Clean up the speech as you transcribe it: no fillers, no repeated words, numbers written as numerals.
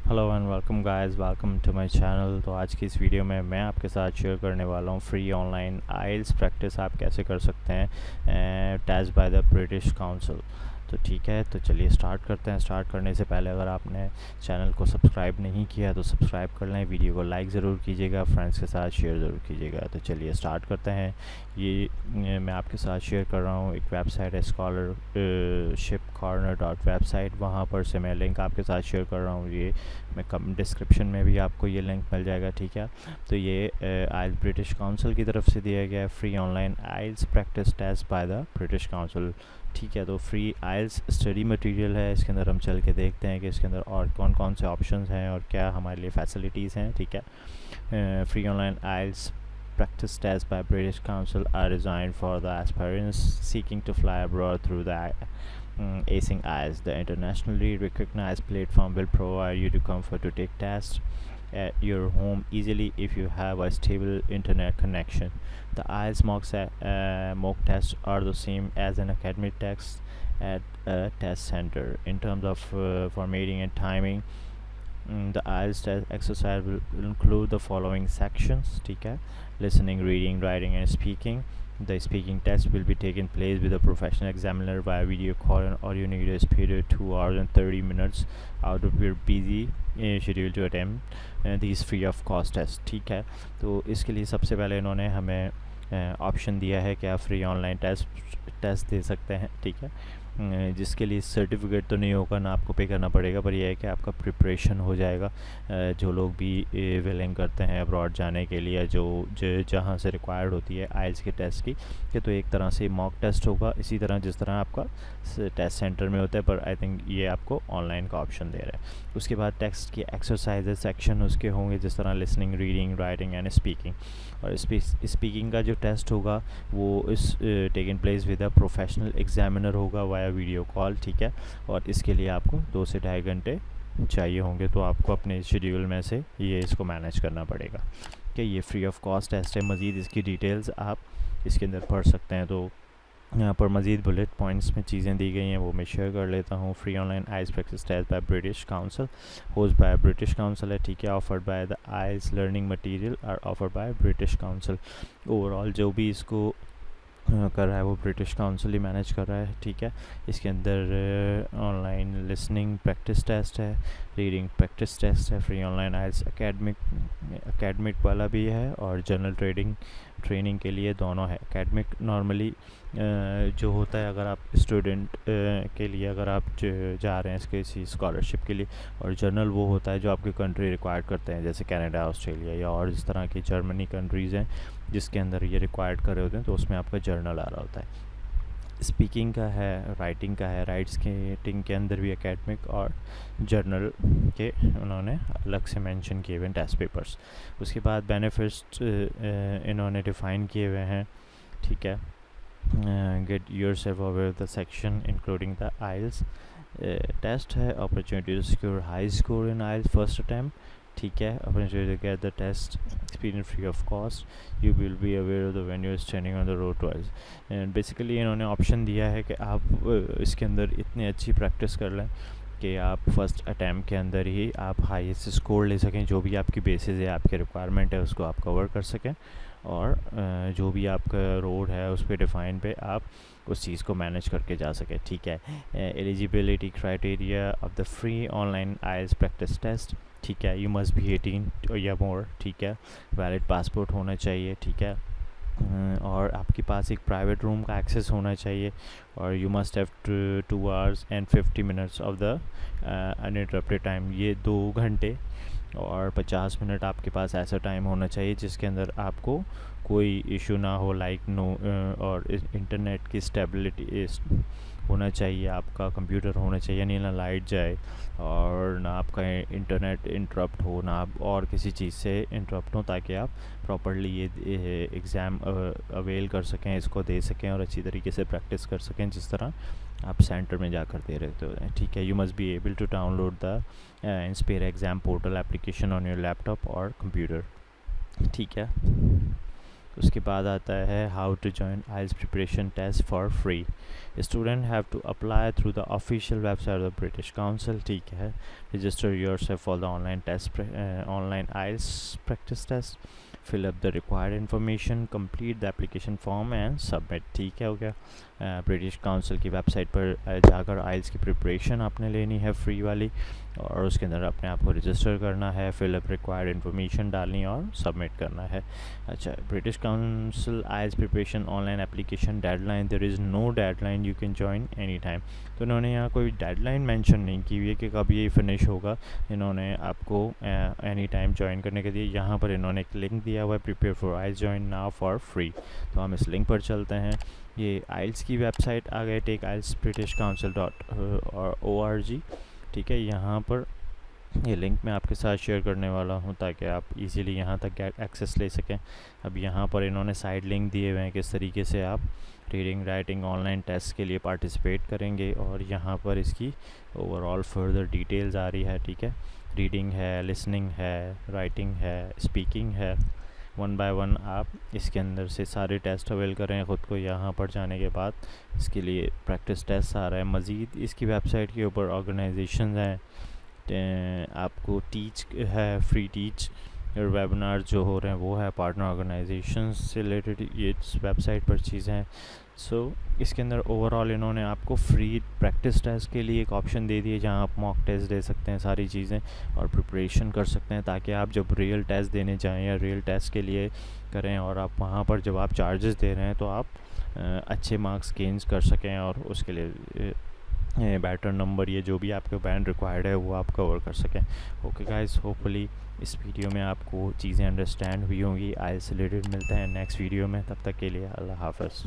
Hello and welcome guys, welcome to my channel. तो आज की इस वीडियो में मैं आपके साथ शेयर करने वाला हूँ फ्री ऑनलाइन आइल्स प्रैक्टिस आप कैसे कर सकते हैं test by the British Council. तो ठीक है, तो चलिए स्टार्ट करते हैं। स्टार्ट करने से पहले अगर आपने चैनल को सब्सक्राइब नहीं किया तो सब्सक्राइब कर लें, वीडियो को लाइक ज़रूर कीजिएगा, फ्रेंड्स के साथ शेयर ज़रूर कीजिएगा। तो चलिए स्टार्ट करते हैं। ये मैं आपके साथ शेयर कर रहा हूँ, एक वेबसाइट है scholarshipcorner.website, वहाँ पर से मैं लिंक आपके साथ शेयर कर रहा हूँ। ये मैं कम डिस्क्रिप्शन में भी आपको ये लिंक मिल जाएगा, ठीक है। तो ये आइल्स ब्रिटिश काउंसिल की तरफ से दिया गया है free online IELTS practice test by the British Council, ठीक है। तो फ्री आइल्स स्टडी मटेरियल है, इसके अंदर हम चल के देखते हैं कि इसके अंदर और कौन कौन से ऑप्शंस हैं और क्या हमारे लिए फैसिलिटीज़ हैं, ठीक है। Free online IELTS practice tests by British Council are designed for the aspirants seeking to fly abroad through the acing IELTS. The internationally recognized platform will provide you the comfort to take tests at your home easily if you have a stable internet connection. The IELTS mock tests are the same as an academic test at a test center. In terms of formatting and timing, the IELTS test exercise will include the following sections, ठीक है। Listening, reading, writing and speaking. The speaking test will be taking place with a professional examiner via video call, and all you need is spare 2 hours and 30 minutes out of your busy schedule to attempt these free of cost tests, ठीक है। तो इसके लिए सबसे पहले इन्होंने हमें option दिया है कि आप फ्री ऑनलाइन टेस्ट दे सकते हैं, ठीक है। जिसके लिए सर्टिफिकेट तो नहीं होगा, ना आपको पे करना पड़ेगा, पर यह है कि आपका प्रिपरेशन हो जाएगा। जो लोग भी विलिंग करते हैं अब्रॉड जाने के लिए, जो जहाँ से रिक्वायर्ड होती है आइल्स के टेस्ट की, कि तो एक तरह से मॉक टेस्ट होगा इसी तरह जिस तरह आपका टेस्ट सेंटर में होता है, पर आई थिंक ये आपको ऑनलाइन का ऑप्शन दे रहा है। उसके बाद टेक्स्ट की एक्सरसाइजेज सेक्शन उसके होंगे, जिस तरह listening, reading, writing and speaking. और स्पीकिंग का जो टेस्ट होगा वो इस taken place with a professional examiner होगा वाया वीडियो कॉल, ठीक है। और इसके लिए आपको 2 से ढाई घंटे चाहिए होंगे, तो आपको अपने शेड्यूल में से ये इसको मैनेज करना पड़ेगा कि ये फ्री ऑफ कॉस्ट टेस्ट है। मज़ीद इसकी डिटेल्स आप इसके अंदर पढ़ सकते हैं। तो यहाँ पर मज़ीद बुलेट पॉइंट्स में चीज़ें दी गई हैं, वो मैं शेयर कर लेता हूँ। Free online IELTS practice test by British Council, host by British Council है, ठीक है। Offered by the IELTS learning material are offered by British Council. Overall जो भी इसको कर रहा है वो ब्रिटिश काउंसिल ही मैनेज कर रहा है, ठीक है। इसके अंदर ऑनलाइन लिसनिंग प्रैक्टिस टेस्ट है, रीडिंग प्रैक्टिस टेस्ट है, फ्री ऑनलाइन आइल्स एकेडमिक वाला भी है, और जनरल ट्रेनिंग के लिए दोनों है। एकेडमिक नॉर्मली जो होता है अगर आप स्टूडेंट के लिए अगर आप जा रहे हैं किसी स्कॉलरशिप के लिए, और जर्नल वो होता है जो आपकी कंट्री रिक्वायर्ड करते हैं, जैसे कनाडा, ऑस्ट्रेलिया या और इस तरह की जर्मनी कंट्रीज़ हैं जिसके अंदर ये रिक्वायर्ड कर रहे होते हैं, तो उसमें आपका जर्नल आ रहा होता है। स्पीकिंग का है, राइटिंग का है। राइटिंग के अंदर भी एकेडमिक और जर्नल के उन्होंने अलग से मेंशन किए हुए हैं टेस्ट पेपर्स। उसके बाद बेनिफिट्स इन्होंने डिफ़ाइन किए हुए हैं, ठीक है। Get yourself aware the section including the IELTS test है। Opportunity to secure high score in IELTS first attempt, ठीक है। Opportunity to get the test experience free of cost. You will be aware of the when you are standing on the road to IELTS. And basically इन्होंने option दिया है कि आप इसके अंदर इतनी अच्छी प्रैक्टिस कर लें कि आप फर्स्ट अटैम्प्ट के अंदर ही आप हाईएस्ट स्कोर ले सकें, जो भी आपकी बेसिस है, आपके रिक्वायरमेंट है, उसको आप कवर कर सकें, और जो भी आपका रोड है उस पर डिफ़ाइन पे आप उस चीज़ को मैनेज करके जा सकें, ठीक है। Eligibility criteria of the free online IELTS practice test, ठीक है। यू मस्ट बी 18 या मोर, ठीक है। वैलिड पासपोर्ट होना चाहिए, ठीक है। और आपके पास एक प्राइवेट रूम का एक्सेस होना चाहिए, और you must have 2 hours and 50 minutes of the uninterrupted time. ये 2 घंटे और 50 मिनट आपके पास ऐसा टाइम होना चाहिए जिसके अंदर आपको कोई इशू ना हो, लाइक नो, और इंटरनेट की स्टेबिलिटी होना चाहिए, आपका कंप्यूटर होना चाहिए, यानी ना लाइट जाए और ना आपका इंटरनेट इंटरप्ट हो, ना आप और किसी चीज़ से इंटरप्ट हो, ताकि आप प्रॉपर्ली ये एग्ज़ाम अवेल कर सकें, इसको दे सकें और अच्छी तरीके से प्रैक्टिस कर सकें जिस तरह आप सेंटर में जाकर दे रहे हो, ठीक है। You must be able to download the Inspire exam portal application on your laptop और कंप्यूटर, ठीक है। उसके बाद आता है how to join IELTS preparation test for free. Student have to apply through the official website of British Council, ठीक है। Register yourself for the online test, online IELTS practice test, fill up the required information, complete the application form and submit, ठीक है, हो गया। British council की website पर जाकर आइल्स की प्रिपरेशन आपने लेनी है फ्री वाली, और उसके अंदर अपने आप को रजिस्टर करना है, फिल अप रिक्वायर्ड इन्फॉर्मेशन डालनी और सबमिट करना है। अच्छा, British Council IELTS preparation online application deadline, there is no deadline, you can join any time. तो इन्होंने यहाँ कोई डेडलाइन मेंशन नहीं की हुई है कि कब ये फिनिश होगा। इन्होंने आपको एनी टाइम ज्वाइन करने के लिए यहाँ पर इन्होंने एक लिंक दिया हुआ है, prepare for IELTS join now for free. तो हम इस लिंक पर चलते हैं। ये आइल्स की वेबसाइट आ गई, टेक आइल्स ब्रिटिश काउंसिल .org, ठीक है। यहाँ पर ये लिंक मैं आपके साथ शेयर करने वाला हूँ ताकि आप इजीली यहाँ तक एक्सेस ले सकें। अब यहाँ पर इन्होंने साइड लिंक दिए हुए हैं किस तरीके से आप रीडिंग राइटिंग ऑनलाइन टेस्ट के लिए पार्टिसिपेट करेंगे, और यहाँ पर इसकी ओवरऑल फर्दर डिटेल्स आ रही है, ठीक है। रीडिंग है, लिसनिंग है, राइटिंग है, स्पीकिंग है, वन बाय वन आप इसके अंदर से सारे टेस्ट अवेल करें ख़ुद को। यहाँ पर जाने के बाद इसके लिए प्रैक्टिस टेस्ट आ रहा है। मज़ीद इसकी वेबसाइट के ऊपर ऑर्गेनाइजेशन हैं, आपको टीच है, फ्री टीच वेबिनार जो हो रहे हैं वो है, पार्टनर ऑर्गेनाइजेशन से रिलेटेड ये वेबसाइट पर चीज़ें हैं। सो इसके अंदर ओवरऑल इन्होंने आपको फ्री प्रैक्टिस टेस्ट के लिए एक ऑप्शन दे दिए जहां आप मॉक टेस्ट दे सकते हैं, सारी चीज़ें और प्रिपरेशन कर सकते हैं, ताकि आप जब रियल टेस्ट देने जाएं या रियल टेस्ट के लिए करें और आप वहां पर जब आप चार्जेस दे रहे हैं तो आप अच्छे मार्क्स गेन्स कर सकें, और उसके लिए बैटर नंबर ये जो भी आपके बैंड रिक्वायर्ड है वो आप कवर कर सकें। ओके गाइस, होपफुली इस वीडियो में आपको चीज़ें अंडरस्टैंड हुई होंगी आइल्स से रिलेटेड। मिलते हैं नेक्स्ट वीडियो में, तब तक के लिए अल्लाह हाफ़िज़।